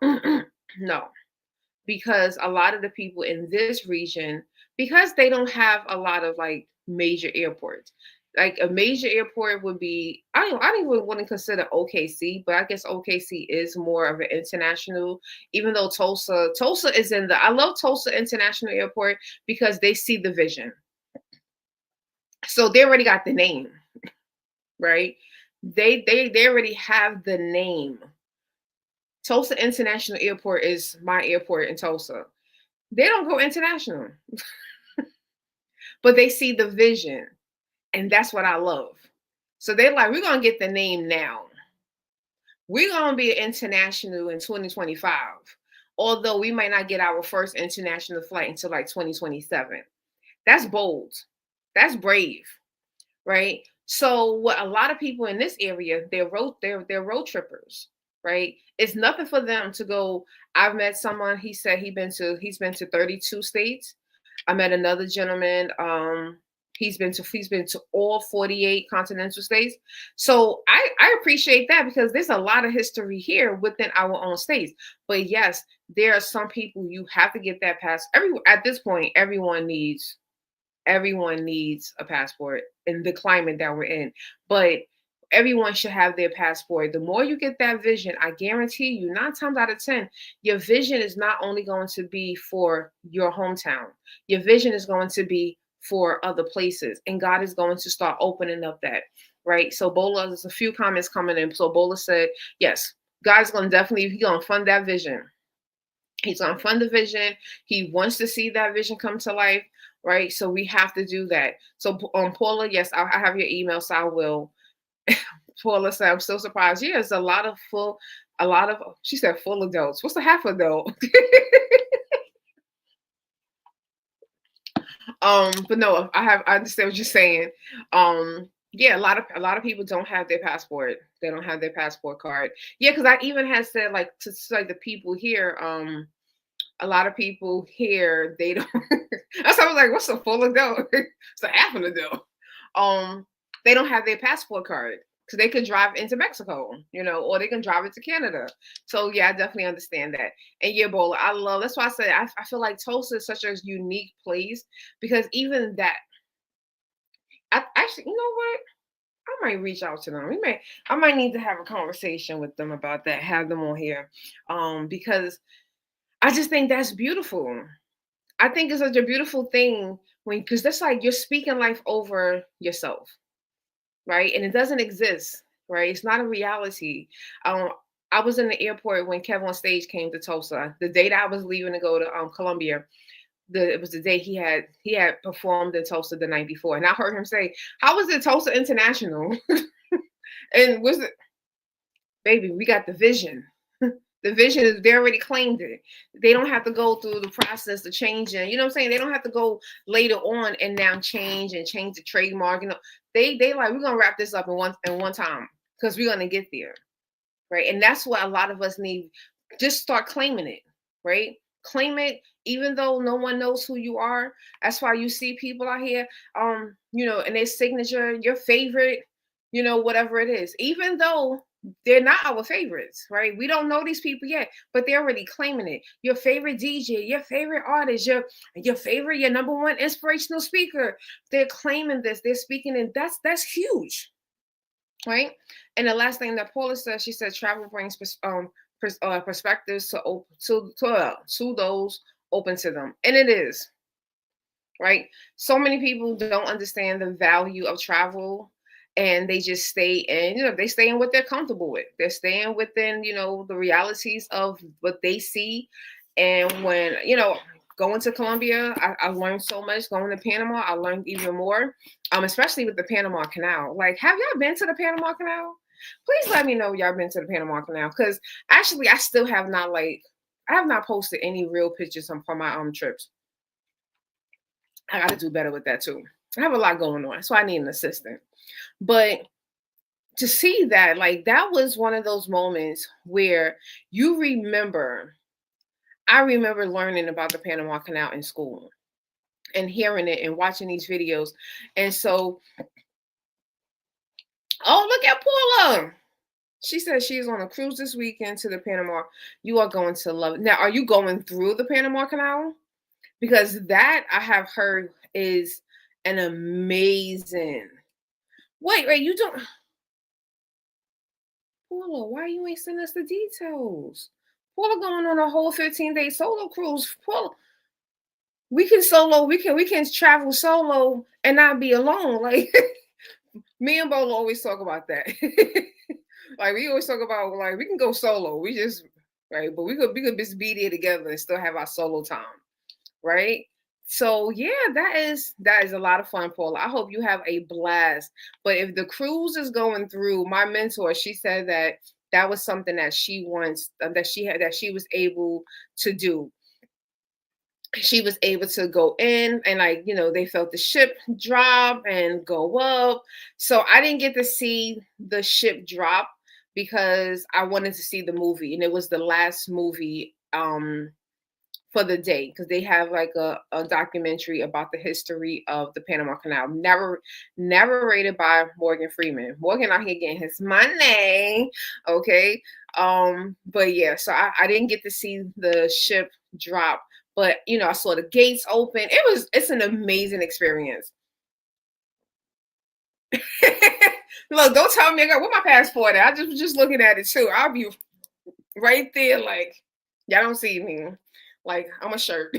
because a lot of the people in this region, because they don't have a lot of like major airports. Like, a major airport would be, I don't even want to consider OKC, but I guess OKC is more of an international, even though Tulsa is I love Tulsa International Airport, because they see the vision. So they already got the name, right? They already have the name. Tulsa International Airport is my airport in Tulsa. They don't go international, but they see the vision, and that's what I love. So they're like, we're gonna get the name now. We're gonna be international in 2025, although we might not get our first international flight until like 2027. That's bold. That's brave, right? So what a lot of people in this area, they're road trippers, right? It's nothing for them to go. I've met someone, he said he's been to 32 states. I met another gentleman, He's been to all 48 continental states. So I appreciate that because there's a lot of history here within our own states. But yes, there are some people you have to get that pass. At this point, everyone needs a passport in the climate that we're in. But everyone should have their passport. The more you get that vision, I guarantee you, 9 times out of 10, your vision is not only going to be for your hometown, your vision is going to be for other places. And God is going to start opening up that, right? So Bola, there's a few comments coming in. So Bola said, yes, God's going to definitely, he's going to fund that vision. He's going to fund the vision. He wants to see that vision come to life, right? So we have to do that. So Paula, yes, I have your email, so I will. Paula said, I'm so surprised. Yeah, it's a lot of, she said full adults. What's a half adult? But no, I understand what you're saying. Yeah, a lot of people don't have their passport. They don't have their passport card. Yeah, because I even had said like to like the people here, a lot of people here, they don't that's why I was like, what's a full adult? It's a half an adult. They don't have their passport card because they could drive into Mexico, or they can drive into Canada. So yeah, I definitely understand that. And yeah, Bola, that's why I said I feel like Tulsa is such a unique place because even that, actually, you know what? I might reach out to them. I might need to have a conversation with them about that, have them on here. Because I just think that's beautiful. I think it's such a beautiful thing because that's like you're speaking life over yourself, right? And it doesn't exist, right? It's not a reality. I was in the airport when Kevin on Stage came to Tulsa. The day that I was leaving to go to Columbia, it was the day he had performed in Tulsa the night before, and I heard him say, "How was it Tulsa International?" And was it, baby? We got the vision. The vision is they already claimed it. They don't have to go through the process of changing. You know what I'm saying? They don't have to go later on and now change the trademark. They like, we're gonna wrap this up in one time because we're gonna get there, right? And that's what a lot of us need. Just start claiming it, right? Claim it, even though no one knows who you are. That's why you see people out here, and their signature, your favorite, whatever it is, even though they're not our favorites, right? We don't know these people yet, but they're already claiming it. Your favorite DJ, your favorite artist, your number one inspirational speaker. They're claiming this. They're speaking, and that's huge, right? And the last thing that Paula said, she said, travel brings perspectives to those open to them, and it is, right? So many people don't understand the value of travel, and they just stay in, they stay in what they're comfortable with. They're staying within, the realities of what they see. And when, going to Colombia, I learned so much. Going to Panama, I learned even more, especially with the Panama Canal. Like, have y'all been to the Panama Canal? Please let me know y'all been to the Panama Canal, because actually I still have not, I have not posted any real pictures from my trips. I got to do better with that too. I have a lot going on, so I need an assistant. But to see that, that was one of those moments where you remember. I remember learning about the Panama Canal in school and hearing it and watching these videos. And so, oh, look at Paula. She said she's on a cruise this weekend to the Panama. You are going to love it. Now, are you going through the Panama Canal? Because that, I have heard, is an amazing. Wait, you don't. Paula, why you ain't sending us the details? Paula going on a whole 15-day solo cruise. Paula, we can travel solo and not be alone. Like, me and Bola always talk about that. Like, we always talk about, like, we can go solo. We just, right, but we could just be there together and still have our solo time, right? So yeah, that is a lot of fun, Paula. I hope you have a blast. But if the cruise is going through, my mentor, she said that was something that she wants, that she was able to do. She was able to go in and, they felt the ship drop and go up. So I didn't get to see the ship drop because I wanted to see the movie, and it was the last movie for the day because they have like a documentary about the history of the Panama Canal. Narrated by Morgan Freeman. Morgan out here getting his money. Okay. But yeah, so I didn't get to see the ship drop, but I saw the gates open. It's an amazing experience. Look, don't tell me I got with my passport. I just was just looking at it too. I'll be right there, like y'all don't see me. Like I'm a shirt.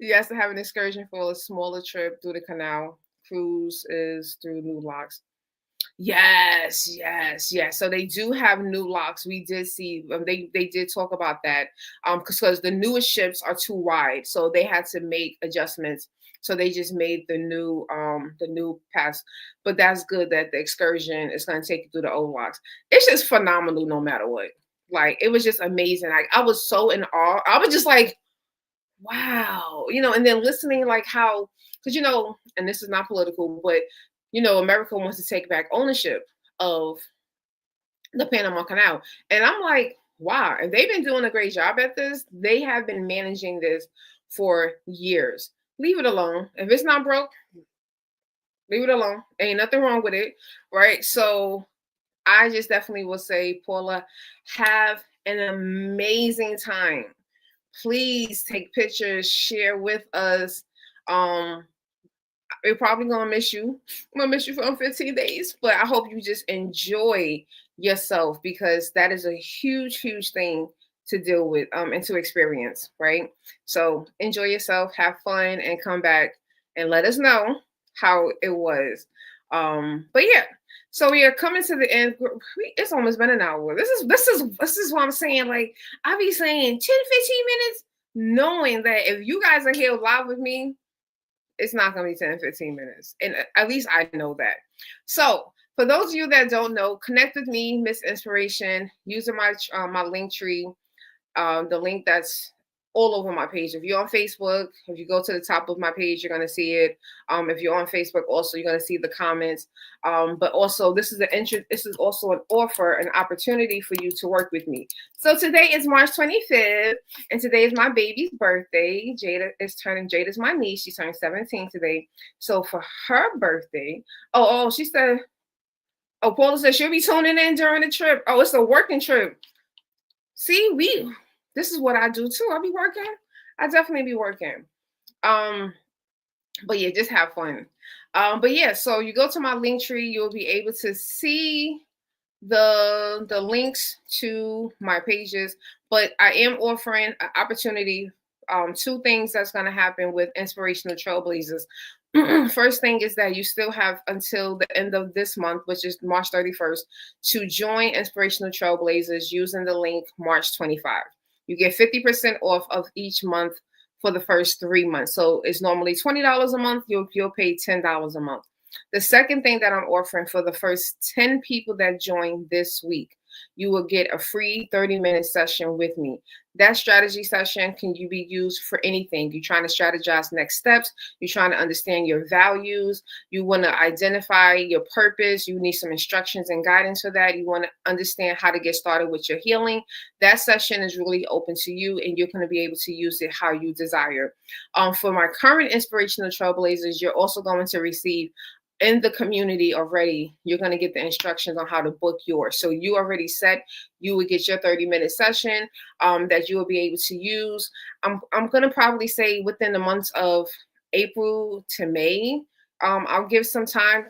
Yes, to have an excursion for a smaller trip through the canal. Cruise is through new locks. Yes, yes, yes. So they do have new locks. We did see they did talk about that because the newest ships are too wide, so they had to make adjustments. So they just made the new pass. But that's good that the excursion is going to take you through the old locks. It's just phenomenal no matter what. Like it was just amazing. Like I was so in awe. I was just like, wow, and then listening like how because and this is not political, but America wants to take back ownership of the Panama Canal. And I'm like, wow, if they've been doing a great job at this, they have been managing this for years. Leave it alone. If it's not broke, leave it alone. Ain't nothing wrong with it. Right. So I just definitely will say, Paula, have an amazing time. Please take pictures, share with us. We're probably gonna miss you. I'm gonna miss you for 15 days, but I hope you just enjoy yourself because that is a huge, huge thing to deal with and to experience, right? So enjoy yourself, have fun, and come back and let us know how it was. But yeah, so we are coming to the end. It's almost been an hour. This is what I'm saying. Like I be saying 10, 15 minutes, knowing that if you guys are here live with me, it's not going to be 10, 15 minutes. And at least I know that. So for those of you that don't know, connect with me, Miss Inspiration, using my link tree, the link that's all over my page. If you're on Facebook, if you go to the top of my page, you're going to see it. If you're on Facebook, also you're going to see the comments. But also, this is also an offer, an opportunity for you to work with me. So today is March 25th, and today is my baby's birthday. Jada's my niece. She's turning 17 today. So for her birthday, she said, Paula said she'll be tuning in during the trip. Oh, it's a working trip. See, this is what I do too. I'll be working. I definitely be working. But yeah, just have fun. But yeah, so you go to my link tree, you'll be able to see the links to my pages. But I am offering an opportunity. Two things that's going to happen with Inspirational Trailblazers. First thing is that you still have until the end of this month, which is March 31st, to join Inspirational Trailblazers using the link March 25. You get 50% off of each month for the first 3 months. So it's normally $20 a month. You'll pay $10 a month. The second thing that I'm offering for the first 10 people that join this week, you will get a free 30-minute session with me. That strategy session can be used for anything. You're trying to strategize next steps. You're trying to understand your values. You want to identify your purpose. You need some instructions and guidance for that. You want to understand how to get started with your healing. That session is really open to you, and you're going to be able to use it how you desire. For my current Inspirational Trailblazers, you're also going to receive in the community already, you're going to get the instructions on how to book yours. So you already set, you would get your 30-minute session that you will be able to use. I'm going to probably say within the months of April to May. I'll give some time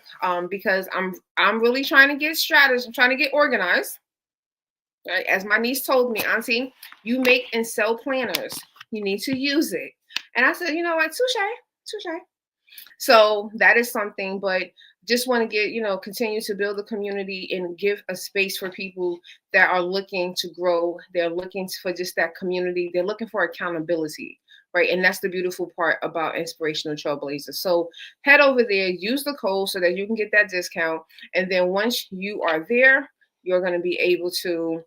because I'm really trying to get strategies. I'm trying to get organized. Right? As my niece told me, Auntie, you make and sell planners. You need to use it. And I said, you know what, touche. So that is something, but just want to continue to build the community and give a space for people that are looking to grow. They're looking for just that community. They're looking for accountability, right? And that's the beautiful part about Inspirational Trailblazers. So head over there, use the code so that you can get that discount. And then once you are there, you're going to be able to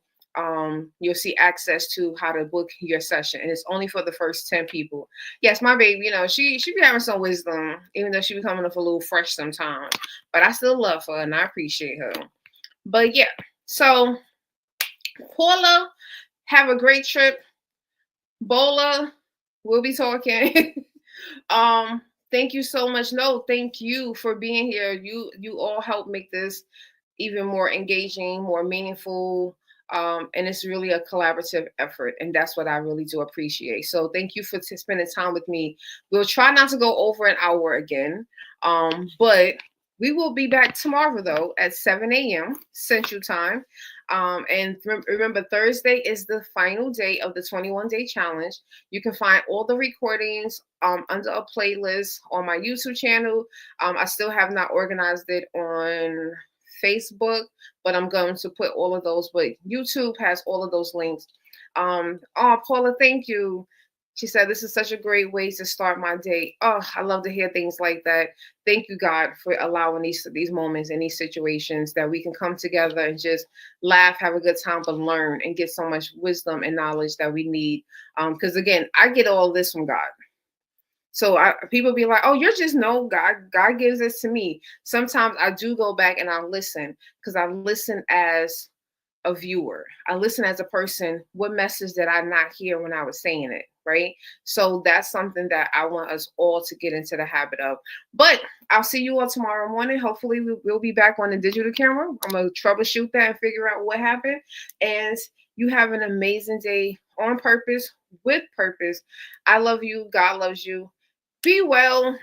you'll see access to how to book your session, and it's only for the first 10 people. Yes, my baby, she be having some wisdom, even though she be coming up a little fresh sometimes, but I still love her and I appreciate her. But yeah, so Paula, have a great trip. Bola, we'll be talking. um, thank you so much. No, thank you for being here. You all help make this even more engaging, more meaningful. And it's really a collaborative effort, and that's what I really do appreciate. So thank you for spending time with me. We'll try not to go over an hour again, but we will be back tomorrow though at 7 a.m. Central Time. And remember, Thursday is the final day of the 21-day challenge. You can find all the recordings under a playlist on my YouTube channel. I still have not organized it on Facebook, but I'm going to put all of those. But YouTube has all of those links. Oh, Paula, thank you. She said, this is such a great way to start my day. Oh, I love to hear things like that. Thank you, God, for allowing these moments and these situations that we can come together and just laugh, have a good time, but learn and get so much wisdom and knowledge that we need. Because again, I get all this from God. So people be like, "Oh, you're just no God. God gives this to me." Sometimes I do go back and I listen because I listen as a viewer. I listen as a person. What message did I not hear when I was saying it? Right. So that's something that I want us all to get into the habit of. But I'll see you all tomorrow morning. Hopefully, we'll be back on the digital camera. I'm gonna troubleshoot that and figure out what happened. And you have an amazing day on purpose, with purpose. I love you. God loves you. Be well.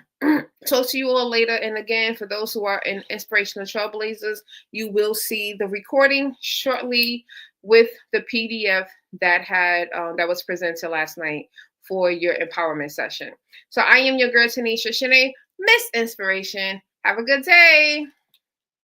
Talk to you all later. And again, for those who are in Inspirational Trailblazers, you will see the recording shortly with the PDF that was presented last night for your empowerment session. So I am your girl Tanisha Shanae, Miss Inspiration. Have a good day.